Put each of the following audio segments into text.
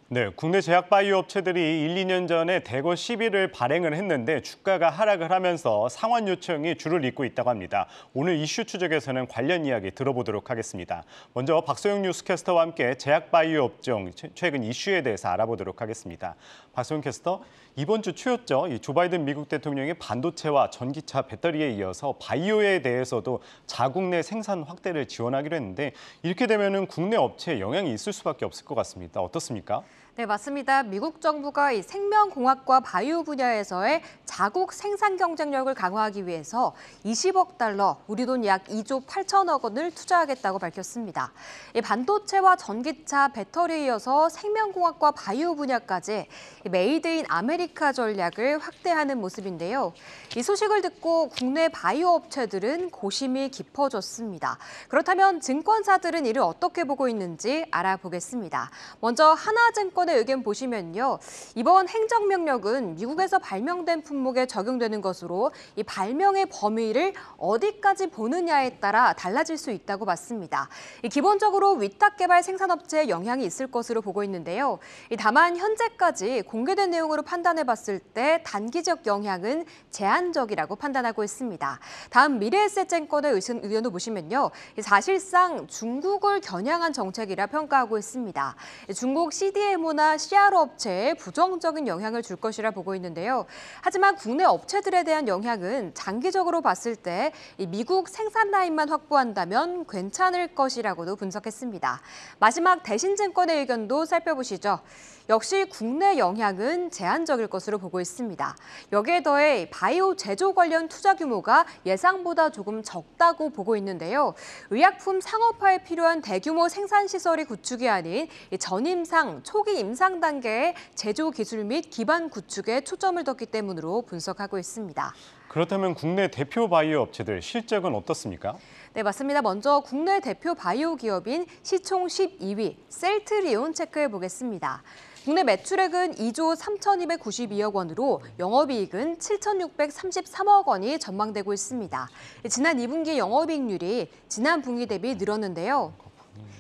네, 국내 제약 바이오 업체들이 1, 2년 전에 대거 시비를 발행을 했는데 주가가 하락을 하면서 상환 요청이 줄을 잇고 있다고 합니다. 오늘 이슈 추적에서는 관련 이야기 들어보도록 하겠습니다. 먼저 박소영 뉴스캐스터와 함께 제약 바이오 업종 최근 이슈에 대해서 알아보도록 하겠습니다. 박소영 캐스터, 이번 주 초였죠. 조 바이든 미국 대통령이 반도체와 전기차 배터리에 이어서 바이오에 대해서도 자국 내 생산 확대를 지원하기로 했는데 이렇게 되면은 국내 업체에 영향이 있을 수밖에 없을 것 같습니다. 어떻습니까? 네, 맞습니다. 미국 정부가 이 생명공학과 바이오 분야에서의 자국 생산 경쟁력을 강화하기 위해서 20억 달러, 우리 돈 약 2조 8천억 원을 투자하겠다고 밝혔습니다. 이 반도체와 전기차, 배터리에 이어서 생명공학과 바이오 분야까지 메이드 인 아메리카 전략을 확대하는 모습인데요. 이 소식을 듣고 국내 바이오 업체들은 고심이 깊어졌습니다. 그렇다면 증권사들은 이를 어떻게 보고 있는지 알아보겠습니다. 먼저 하나증권 의견 보시면요. 이번 행정명령은 미국에서 발명된 품목에 적용되는 것으로 이 발명의 범위를 어디까지 보느냐에 따라 달라질 수 있다고 봤습니다. 기본적으로 위탁개발 생산업체에 영향이 있을 것으로 보고 있는데요. 다만 현재까지 공개된 내용으로 판단해봤을 때 단기적 영향은 제한적이라고 판단하고 있습니다. 다음 미래에셋증권의 의견도 보시면요. 사실상 중국을 겨냥한 정책이라 평가하고 있습니다. 중국 CDMO나 CRO 업체에 부정적인 영향을 줄 것이라 보고 있는데요. 하지만 국내 업체들에 대한 영향은 장기적으로 봤을 때 미국 생산 라인만 확보한다면 괜찮을 것이라고도 분석했습니다. 마지막 대신증권의 의견도 살펴보시죠. 역시 국내 영향은 제한적일 것으로 보고 있습니다. 여기에 더해 바이오 제조 관련 투자 규모가 예상보다 조금 적다고 보고 있는데요. 의약품 상업화에 필요한 대규모 생산 시설이 구축이 아닌 전임상, 초기 임상 단계의 제조 기술 및 기반 구축에 초점을 뒀기 때문으로 분석하고 있습니다. 그렇다면 국내 대표 바이오 업체들 실적은 어떻습니까? 네, 맞습니다. 먼저 국내 대표 바이오 기업인 시총 12위 셀트리온 체크해 보겠습니다. 국내 매출액은 2조 3,292억 원으로 영업이익은 7,633억 원이 전망되고 있습니다. 지난 2분기 영업이익률이 지난 분기 대비 늘었는데요.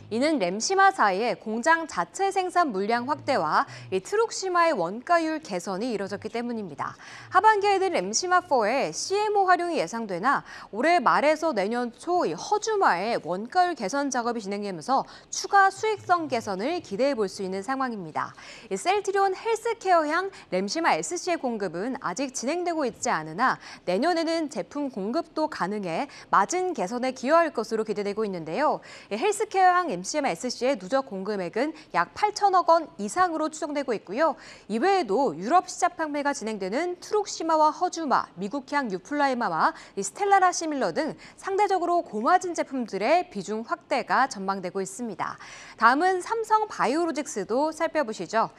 이는 램시마사의 공장 자체 생산 물량 확대와 트룩시마의 원가율 개선이 이뤄졌기 때문입니다. 하반기에는 램시마4의 CMO 활용이 예상되나 올해 말에서 내년 초 허주마의 원가율 개선 작업이 진행되면서 추가 수익성 개선을 기대해 볼 수 있는 상황입니다. 셀트리온 헬스케어향 램시마 SC의 공급은 아직 진행되고 있지 않으나 내년에는 제품 공급도 가능해 마진 개선에 기여할 것으로 기대되고 있는데요. 헬스케어향 MCM SC의 누적 공급액은 약 8천억 원 이상으로 추정되고 있고요. 이외에도 유럽 시작 판매가 진행되는 트룩시마와 허주마, 미국향 유플라이마와 스텔라라 시밀러 등 상대적으로 고마진 제품들의 비중 확대가 전망되고 있습니다. 다음은 삼성 바이오로직스도 살펴보시죠.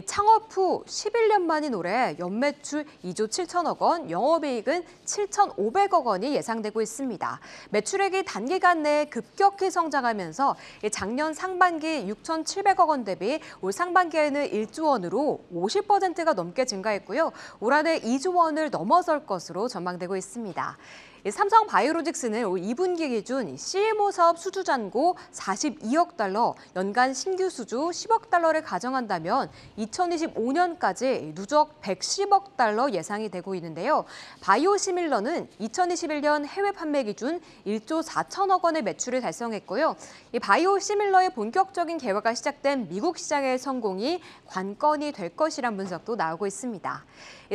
창업 후 11년 만인 올해 연매출 2조 7천억 원, 영업이익은 7,500억 원이 예상되고 있습니다. 매출액이 단기간 내에 급격히 성장하면서 작년 상반기 6,700억 원 대비 올 상반기에는 1조 원으로 50%가 넘게 증가했고요. 올 한해 2조 원을 넘어설 것으로 전망되고 있습니다. 삼성 바이오로직스는 올 2분기 기준 CMO 사업 수주 잔고 42억 달러, 연간 신규 수주 10억 달러를 가정한다면 2025년까지 누적 110억 달러 예상이 되고 있는데요. 바이오시밀러는 2021년 해외 판매 기준 1조 4천억 원의 매출을 달성했고요. 이 바이오시밀러의 본격적인 개화가 시작된 미국 시장의 성공이 관건이 될 것이란 분석도 나오고 있습니다.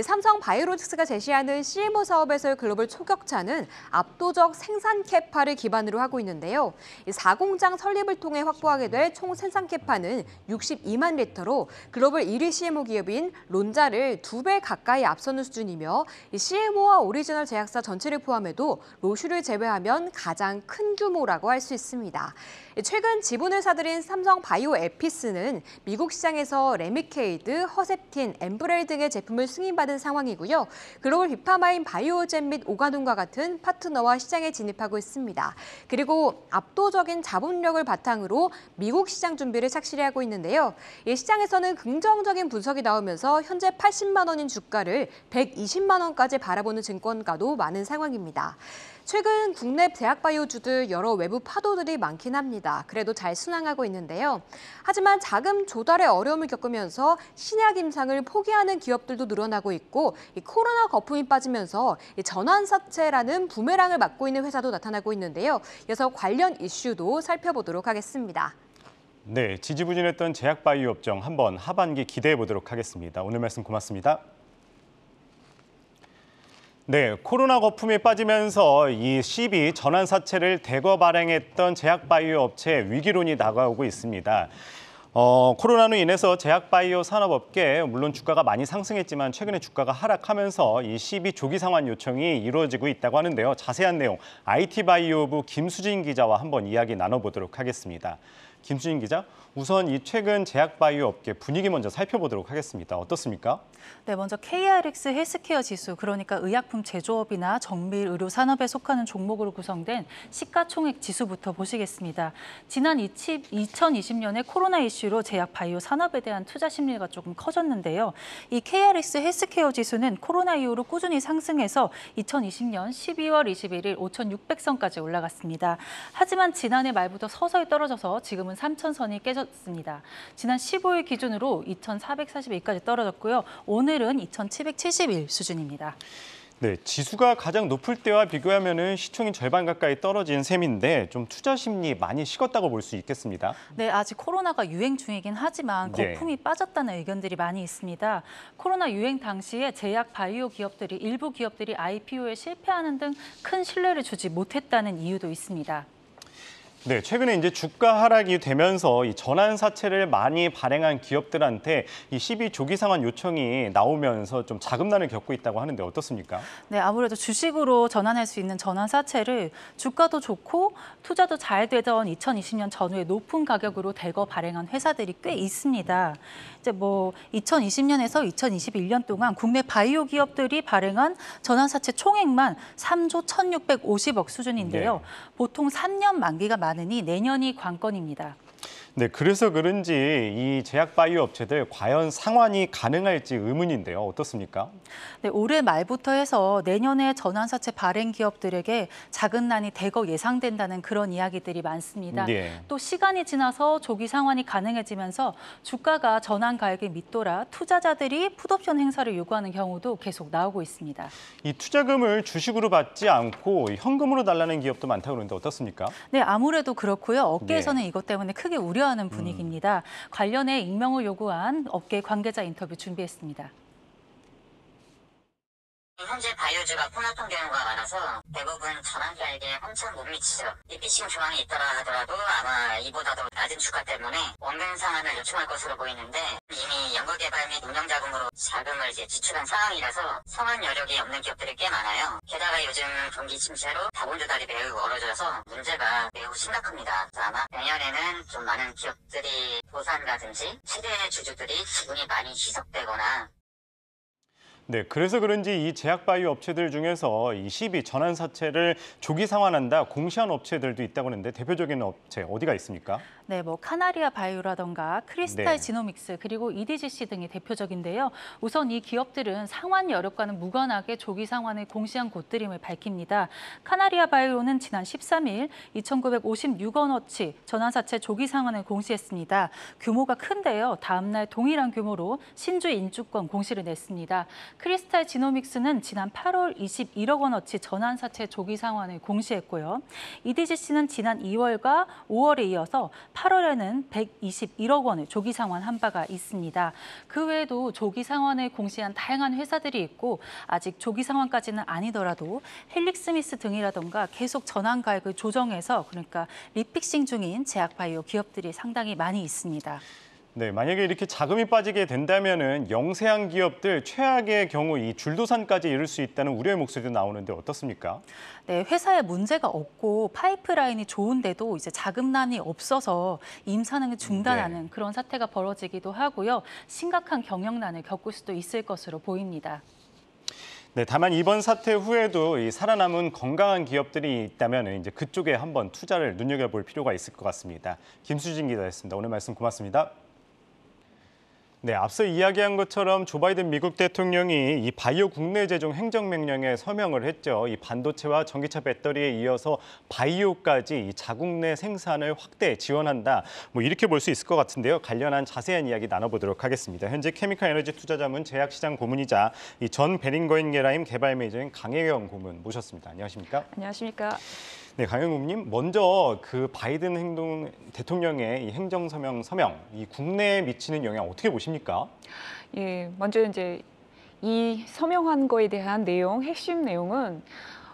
삼성 바이오로직스가 제시하는 CMO 사업에서의 글로벌 초격차는 압도적 생산 캐파를 기반으로 하고 있는데요. 4공장 설립을 통해 확보하게 될 총 생산 캐파는 62만 리터로 글로벌 1위 CMO 기업인 론자를 2배 가까이 앞서는 수준이며 CMO와 오리지널 제약사 전체를 포함해도 로슈를 제외하면 가장 큰 규모라고 할 수 있습니다. 최근 지분을 사들인 삼성 바이오 에피스는 미국 시장에서 레미케이드, 허셉틴, 엠브렐 등의 제품을 승인받은 상황이고요. 글로벌 비파마인 바이오젠 및 오가돈과 같은 같은 파트너와 시장에 진입하고 있습니다. 그리고 압도적인 자본력을 바탕으로 미국 시장 준비를 착실히 하고 있는데요. 이 시장에서는 긍정적인 분석이 나오면서 현재 80만 원인 주가를 120만 원까지 바라보는 증권가도 많은 상황입니다. 최근 국내 제약바이오주들 여러 외부 파도들이 많긴 합니다. 그래도 잘 순항하고 있는데요. 하지만 자금 조달에 어려움을 겪으면서 신약 임상을 포기하는 기업들도 늘어나고 있고 이 코로나 거품이 빠지면서 이 전환사채라는 부메랑을 맞고 있는 회사도 나타나고 있는데요. 이어서 관련 이슈도 살펴보도록 하겠습니다. 네, 지지부진했던 제약바이오 업종 한번 하반기 기대해 보도록 하겠습니다. 오늘 말씀 고맙습니다. 네, 코로나 거품이 빠지면서 이 시비 전환사채를 대거 발행했던 제약바이오 업체 위기론이 다가오고 있습니다. 코로나로 인해서 제약바이오 산업업계 물론 주가가 많이 상승했지만 최근에 주가가 하락하면서 이 시비 조기 상환 요청이 이루어지고 있다고 하는데요. 자세한 내용 IT바이오부 김수진 기자와 한번 이야기 나눠보도록 하겠습니다. 김수진 기자, 우선 이 최근 제약바이오 업계 분위기 먼저 살펴보도록 하겠습니다. 어떻습니까? 네, 먼저 KRX 헬스케어 지수, 그러니까 의약품 제조업이나 정밀 의료 산업에 속하는 종목으로 구성된 시가총액 지수부터 보시겠습니다. 지난 2020년에 코로나 이슈로 제약 바이오 산업에 대한 투자 심리가 조금 커졌는데요. 이 KRX 헬스케어 지수는 코로나 이후로 꾸준히 상승해서 2020년 12월 21일 5,600선까지 올라갔습니다. 하지만 지난해 말부터 서서히 떨어져서 지금은 3,000선이 깨졌습니다. 지난 15일 기준으로 2,442까지 떨어졌고요. 오늘은 2,771 수준입니다. 네, 지수가 가장 높을 때와 비교하면 시총이 절반 가까이 떨어진 셈인데 좀 투자 심리 많이 식었다고 볼 수 있겠습니다. 네, 아직 코로나가 유행 중이긴 하지만 거품이 빠졌다는 의견들이 많이 있습니다. 코로나 유행 당시에 제약 바이오 기업들이 일부 기업들이 IPO에 실패하는 등 큰 신뢰를 주지 못했다는 이유도 있습니다. 네, 최근에 이제 주가 하락이 되면서 이 전환사채를 많이 발행한 기업들한테 이 시비 조기 상환 요청이 나오면서 좀 자금난을 겪고 있다고 하는데 어떻습니까? 네, 아무래도 주식으로 전환할 수 있는 전환사채를 주가도 좋고 투자도 잘 되던 2020년 전후에 높은 가격으로 대거 발행한 회사들이 꽤 있습니다. 이제 2020년에서 2021년 동안 국내 바이오 기업들이 발행한 전환사채 총액만 3조 1,650억 수준인데요. 네. 보통 3년 만기가 많으니 내년이 관건입니다. 네, 그래서 그런지 이 제약바이오 업체들 과연 상환이 가능할지 의문인데요. 어떻습니까? 네, 올해 말부터 해서 내년에 전환사채 발행 기업들에게 자금난이 대거 예상된다는 그런 이야기들이 많습니다. 네. 또 시간이 지나서 조기 상환이 가능해지면서 주가가 전환 가액이 밑돌아 투자자들이 풋옵션 행사를 요구하는 경우도 계속 나오고 있습니다. 이 투자금을 주식으로 받지 않고 현금으로 달라는 기업도 많다고 그러는데 어떻습니까? 네, 아무래도 그렇고요. 업계에서는 이것 때문에 크게 우려하는 분위기입니다. 관련해 익명을 요구한 업계 관계자 인터뷰 준비했습니다. 현재 바이오주가 폭락한 경우가 많아서 대부분 전환 가액에 엄청 못 미치죠. 이 피싱 조항이 있더라 하더라도 아마 이보다도 낮은 주가 때문에 원금 상환을 요청할 것으로 보이는데 이미 연구개발 및 운영자금으로 자금을 지출한 상황이라서 상환 여력이 없는 기업들이 꽤 많아요. 게다가 요즘 경기 침체로 자본 조달이 매우 어려져서 문제가 매우 심각합니다. 아마 내년에는 좀 많은 기업들이 도산이라든지 최대 주주들이 지분이 많이 희석되거나 네, 그래서 그런지 이 제약바이오 업체들 중에서 이 시비 전환사채를 조기 상환한다 공시한 업체들도 있다고 하는데 대표적인 업체 어디가 있습니까? 네, 카나리아 바이오라던가 크리스탈 네. 지노믹스 그리고 EDGC 등이 대표적인데요. 우선 이 기업들은 상환 여력과는 무관하게 조기 상환을 공시한 곳들임을 밝힙니다. 카나리아 바이오는 지난 13일 2,956원어치 전환사채 조기 상환을 공시했습니다. 규모가 큰데요. 다음 날 동일한 규모로 신주 인주권 공시를 냈습니다. 크리스탈 지노믹스는 지난 8월 21억 원어치 전환사채 조기 상환을 공시했고요. EDGC는 지난 2월과 5월에 이어서 8월에는 121억 원을 조기 상환한 바가 있습니다. 그 외에도 조기 상환을 공시한 다양한 회사들이 있고 아직 조기 상환까지는 아니더라도 헬릭스미스 등이라던가 계속 전환 가액을 조정해서 그러니까 리픽싱 중인 제약바이오 기업들이 상당히 많이 있습니다. 네, 만약에 이렇게 자금이 빠지게 된다면은 영세한 기업들 최악의 경우 이 줄도산까지 이룰 수 있다는 우려의 목소리도 나오는데 어떻습니까? 네, 회사에 문제가 없고 파이프라인이 좋은데도 이제 자금난이 없어서 임산을 중단하는 그런 사태가 벌어지기도 하고요. 심각한 경영난을 겪을 수도 있을 것으로 보입니다. 네, 다만 이번 사태 후에도 이 살아남은 건강한 기업들이 있다면 이제 그쪽에 한번 투자를 눈여겨볼 필요가 있을 것 같습니다. 김수진 기자였습니다. 오늘 말씀 고맙습니다. 네, 앞서 이야기한 것처럼 조 바이든 미국 대통령이 이 바이오 국내 제종 행정명령에 서명을 했죠. 이 반도체와 전기차 배터리에 이어서 바이오까지 이 자국 내 생산을 확대 지원한다. 뭐 이렇게 볼 수 있을 것 같은데요. 관련한 자세한 이야기 나눠보도록 하겠습니다. 현재 케미칼 에너지 투자자문 제약시장 고문이자 이 전 베링거인 게라임 개발 매니저인 강혜경 고문 모셨습니다. 안녕하십니까? 안녕하십니까? 네, 강혜경님 먼저 그 바이든 대통령의 이 행정서명 이 국내에 미치는 영향 어떻게 보십니까? 예, 먼저 이제 이 서명한 거에 대한 내용, 핵심 내용은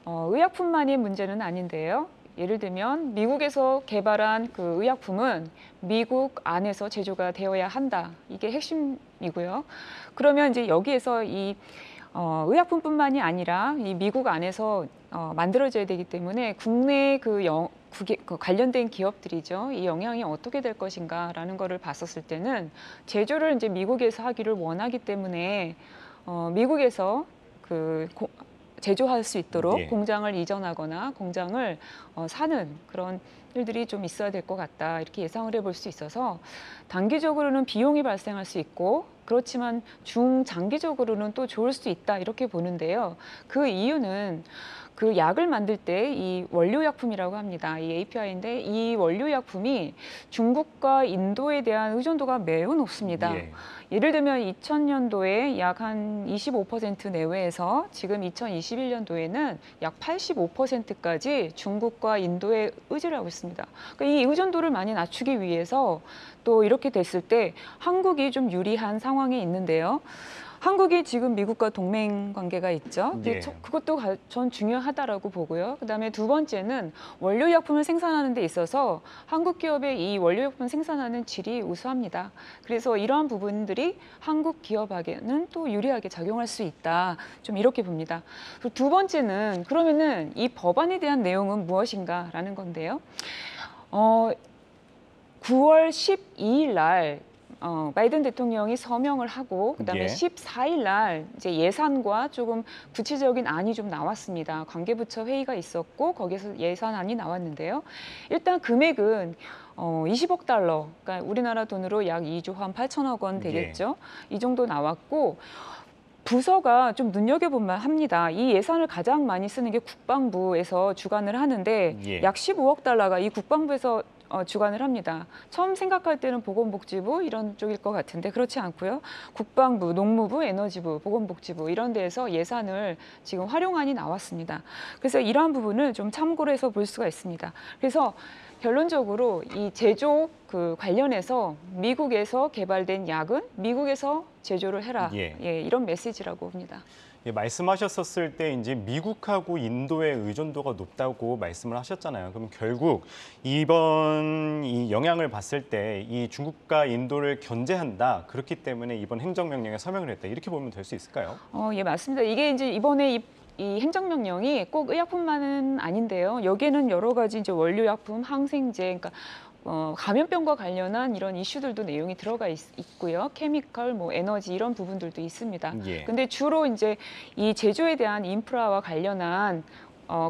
의약품만의 문제는 아닌데요. 예를 들면 미국에서 개발한 그 의약품은 미국 안에서 제조가 되어야 한다. 이게 핵심이고요. 그러면 이제 여기에서 이 의약품뿐만이 아니라 이 미국 안에서 만들어져야 되기 때문에 국내 그 관련된 기업들이죠. 이 영향이 어떻게 될 것인가라는 거를 봤었을 때는 제조를 이제 미국에서 하기를 원하기 때문에 미국에서 제조할 수 있도록 예. 공장을 이전하거나 공장을 사는 그런 일들이 좀 있어야 될 것 같다. 이렇게 예상을 해볼 수 있어서 단기적으로는 비용이 발생할 수 있고 그렇지만 중장기적으로는 또 좋을 수 있다. 이렇게 보는데요. 그 이유는 그 약을 만들 때 이 원료약품이라고 합니다. 이 API인데 이 원료약품이 중국과 인도에 대한 의존도가 매우 높습니다. 예. 예를 들면 2000년도에 약 한 25% 내외에서 지금 2021년도에는 약 85%까지 중국과 인도에 의지를 하고 있습니다. 그러니까 이 의존도를 많이 낮추기 위해서 또 이렇게 됐을 때 한국이 좀 유리한 상황에 있는데요. 한국이 지금 미국과 동맹 관계가 있죠. 예. 그것도 전 중요하다라고 보고요. 그다음에 두 번째는 원료약품을 생산하는 데 있어서 한국 기업의 이 원료약품 생산하는 질이 우수합니다. 그래서 이러한 부분들이 한국 기업에게는 또 유리하게 작용할 수 있다. 좀 이렇게 봅니다. 그리고 두 번째는 그러면은 이 법안에 대한 내용은 무엇인가라는 건데요. 9월 12일 날 바이든 대통령이 서명을 하고 그다음에 예. 14일 날 이제 예산과 조금 구체적인 안이 좀 나왔습니다. 관계부처 회의가 있었고 거기서 예산안이 나왔는데요. 일단 금액은 20억 달러, 그러니까 우리나라 돈으로 약 2조 한 8천억 원 되겠죠. 이 정도 나왔고 부서가 좀 눈여겨볼만 합니다. 이 예산을 가장 많이 쓰는 게 국방부에서 주관을 하는데 예. 약 15억 달러가 이 국방부에서 주관을 합니다. 처음 생각할 때는 보건복지부 이런 쪽일 것 같은데 그렇지 않고요. 국방부, 농무부, 에너지부, 보건복지부 이런 데에서 예산을 지금 활용안이 나왔습니다. 그래서 이러한 부분을 좀 참고를 해서 볼 수가 있습니다. 그래서 결론적으로 이 제조 관련해서 미국에서 개발된 약은 미국에서 제조를 해라. 예. 예, 이런 메시지라고 봅니다. 예, 말씀하셨었을 때 이제 미국하고 인도의 의존도가 높다고 말씀을 하셨잖아요. 그럼 결국 이번 이 영향을 봤을 때 이 중국과 인도를 견제한다. 그렇기 때문에 이번 행정명령에 서명을 했다. 이렇게 보면 될 수 있을까요? 예, 맞습니다. 이게 이제 이번에 이 행정명령이 꼭 의약품만은 아닌데요. 여기에는 여러 가지 이제 원료약품, 항생제, 그러니까 감염병과 관련한 이런 이슈들도 내용이 들어가 있고요. 케미컬, 에너지 이런 부분들도 있습니다. 예. 근데 주로 이제 이 제조에 대한 인프라와 관련한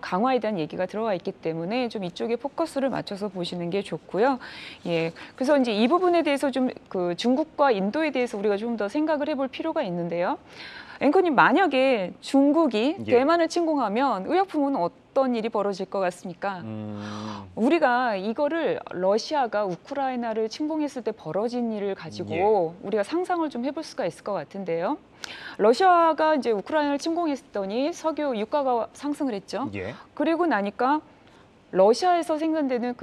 강화에 대한 얘기가 들어가 있기 때문에 좀 이쪽에 포커스를 맞춰서 보시는 게 좋고요. 예, 그래서 이제 이 부분에 대해서 좀 중국과 인도에 대해서 우리가 좀 더 생각을 해볼 필요가 있는데요. 앵커님, 만약에 중국이 예. 대만을 침공하면 의약품은 어떤 일이 벌어질 것 같습니까? 우리가 이거를 러시아가 우크라이나를 침공했을 때 벌어진 일을 가지고 우리가 상상을 좀 해볼 수가 있을 것 같은데요. 러시아가 이제 우크라이나를 침공했더니 석유 유가가 상승을 했죠. 예. 그리고 나니까 러시아에서 생산되는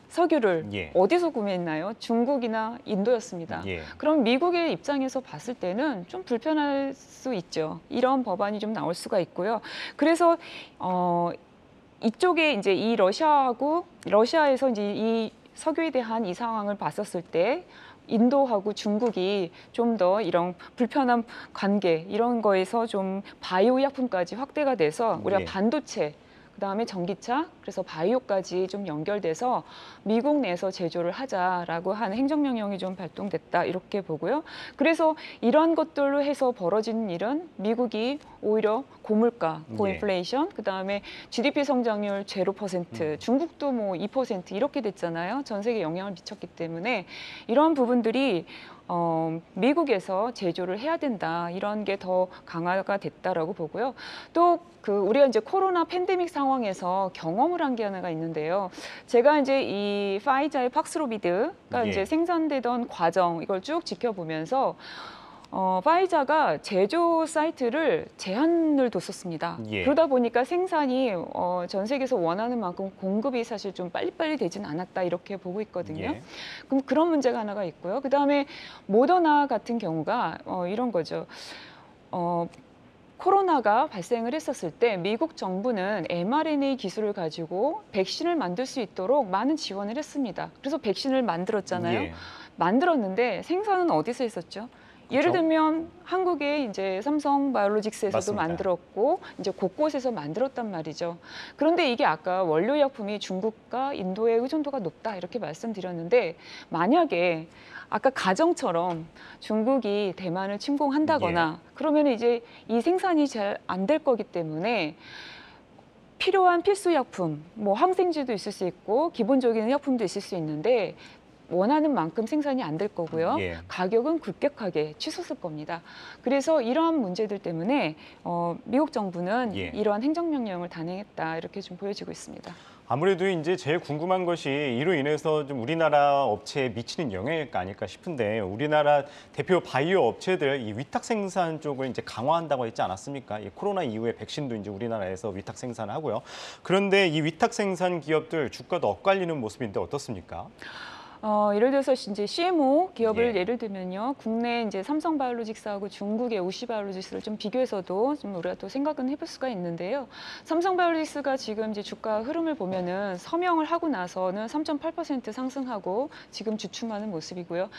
석유를 어디서 구매했나요? 중국이나 인도였습니다. 예. 그럼 미국의 입장에서 봤을 때는 좀 불편할 수 있죠. 이런 법안이 좀 나올 수가 있고요. 그래서 이쪽에 이제 이 러시아에서 이제 이 석유에 대한 이 상황을 봤었을 때 인도하고 중국이 좀 더 이런 불편한 관계 이런 거에서 좀 바이오 약품까지 확대가 돼서 우리가 예. 반도체 그다음에 전기차, 그래서 바이오까지 좀 연결돼서 미국 내에서 제조를 하자라고 하는 행정명령이 좀 발동됐다 이렇게 보고요. 그래서 이런 것들로 해서 벌어지는 일은 미국이 오히려 고물가, 고인플레이션, 그다음에 GDP 성장률 0%, 중국도 뭐 2% 이렇게 됐잖아요. 전 세계에 영향을 미쳤기 때문에 이런 부분들이 미국에서 제조를 해야 된다 이런 게 더 강화가 됐다라고 보고요. 또 우리가 이제 코로나 팬데믹 상황에서 경험을 한 게 하나가 있는데요. 제가 이제 이 파이자의 팍스로비드가 이제 생산되던 과정 이걸 쭉 지켜보면서 파이자가 제조 사이트를 제한을 뒀었습니다. 그러다 보니까 생산이 전 세계에서 원하는 만큼 공급이 사실 좀 빨리빨리 되진 않았다 이렇게 보고 있거든요. 그럼 그런 문제가 하나가 있고요. 그다음에 모더나 같은 경우가 이런 거죠. 코로나가 발생을 했었을 때 미국 정부는 mRNA 기술을 가지고 백신을 만들 수 있도록 많은 지원을 했습니다. 그래서 백신을 만들었잖아요. 만들었는데 생산은 어디서 했었죠? 예를 들면 한국의 이제 삼성바이오로직스에서도 맞습니다. 만들었고 이제 곳곳에서 만들었단 말이죠. 그런데 이게 아까 원료약품이 중국과 인도의 의존도가 높다 이렇게 말씀드렸는데 만약에 아까 가정처럼 중국이 대만을 침공한다거나 그러면 이제 이 생산이 잘 안 될 거기 때문에 필요한 필수 약품, 뭐 항생제도 있을 수 있고 기본적인 의약품도 있을 수 있는데 원하는 만큼 생산이 안 될 거고요. 가격은 급격하게 치솟을 겁니다. 그래서 이러한 문제들 때문에 미국 정부는 이러한 행정명령을 단행했다 이렇게 좀 보여지고 있습니다. 아무래도 이제 제일 궁금한 것이 이로 인해서 좀 우리나라 업체에 미치는 영향일까 아닐까 싶은데 우리나라 대표 바이오 업체들 이 위탁 생산 쪽을 이제 강화한다고 했지 않았습니까? 이 코로나 이후에 백신도 이제 우리나라에서 위탁 생산을 하고요. 그런데 이 위탁 생산 기업들 주가도 엇갈리는 모습인데 어떻습니까? 예를 들어서 이제 CMO 기업을 예를 들면요, 국내 이제 삼성바이오로직스하고 중국의 우시바이오로직스를 좀 비교해서도 좀 우리가 또 생각은 해볼 수가 있는데요. 삼성바이오로직스가 지금 이제 주가 흐름을 보면은 서명을 하고 나서는 3.8% 상승하고 지금 주춤하는 모습이고요.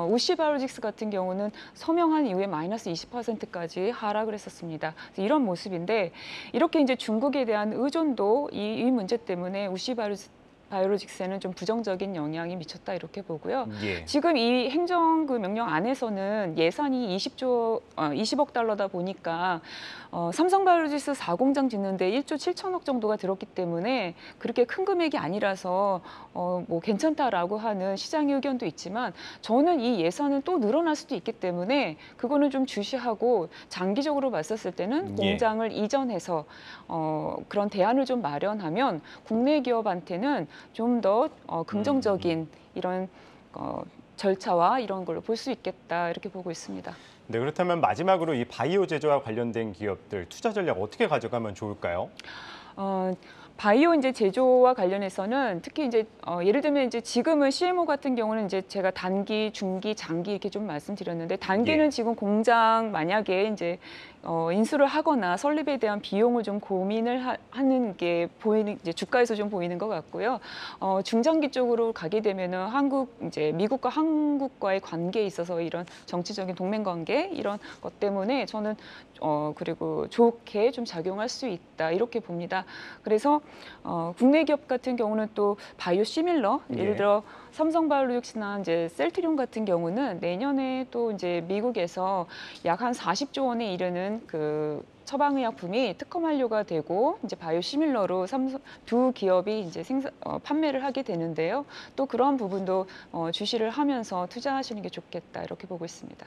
우시바이오로직스 같은 경우는 서명한 이후에 마이너스 20%까지 하락을 했었습니다. 이런 모습인데 이렇게 이제 중국에 대한 의존도 이 문제 때문에 우시바이오로직스에는 좀 부정적인 영향이 미쳤다 이렇게 보고요. 지금 이 행정 명령 안에서는 예산이 20억 달러다 보니까 삼성바이오로직스 4공장 짓는데 1조 7천억 정도가 들었기 때문에 그렇게 큰 금액이 아니라서 뭐 괜찮다라고 하는 시장의 의견도 있지만 저는 이 예산은 또 늘어날 수도 있기 때문에 그거는 좀 주시하고 장기적으로 봤었을 때는 공장을 이전해서 그런 대안을 좀 마련하면 국내 기업한테는 좀 더 긍정적인 이런 절차와 이런 걸로 볼 수 있겠다 이렇게 보고 있습니다. 네, 그렇다면 마지막으로 이 바이오 제조와 관련된 기업들 투자 전략 어떻게 가져가면 좋을까요? 바이오 이제 제조와 관련해서는 특히 이제 예를 들면 이제 지금은 CMO 같은 경우는 이제 제가 단기, 중기, 장기 이렇게 좀 말씀드렸는데 단기는 지금 공장 만약에 이제 인수를 하거나 설립에 대한 비용을 좀 고민을 하는 게 보이는 이제 주가에서 좀 보이는 것 같고요. 중장기 쪽으로 가게 되면은 미국과 한국과의 관계에 있어서 이런 정치적인 동맹 관계 이런 것 때문에 저는 그리고 좋게 좀 작용할 수 있다 이렇게 봅니다. 그래서 국내 기업 같은 경우는 또 바이오 시밀러 예를 들어 삼성바이오로직스나 이제 셀트리온 같은 경우는 내년에 또 이제 미국에서 약 한 40조 원에 이르는 그 처방의약품이 특허 만료가 되고 이제 바이오 시밀러로 두 기업이 이제 판매를 하게 되는데요. 또 그러한 부분도 주시를 하면서 투자하시는 게 좋겠다 이렇게 보고 있습니다.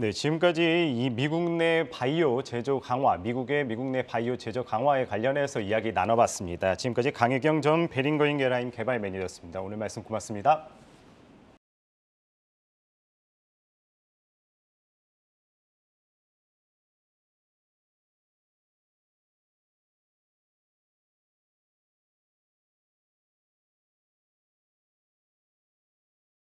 네, 지금까지 이 미국 내 바이오 제조 강화, 미국 내 바이오 제조 강화에 관련해서 이야기 나눠봤습니다. 지금까지 강혜경 전 베링거인 게라임 개발 매니저였습니다. 오늘 말씀 고맙습니다.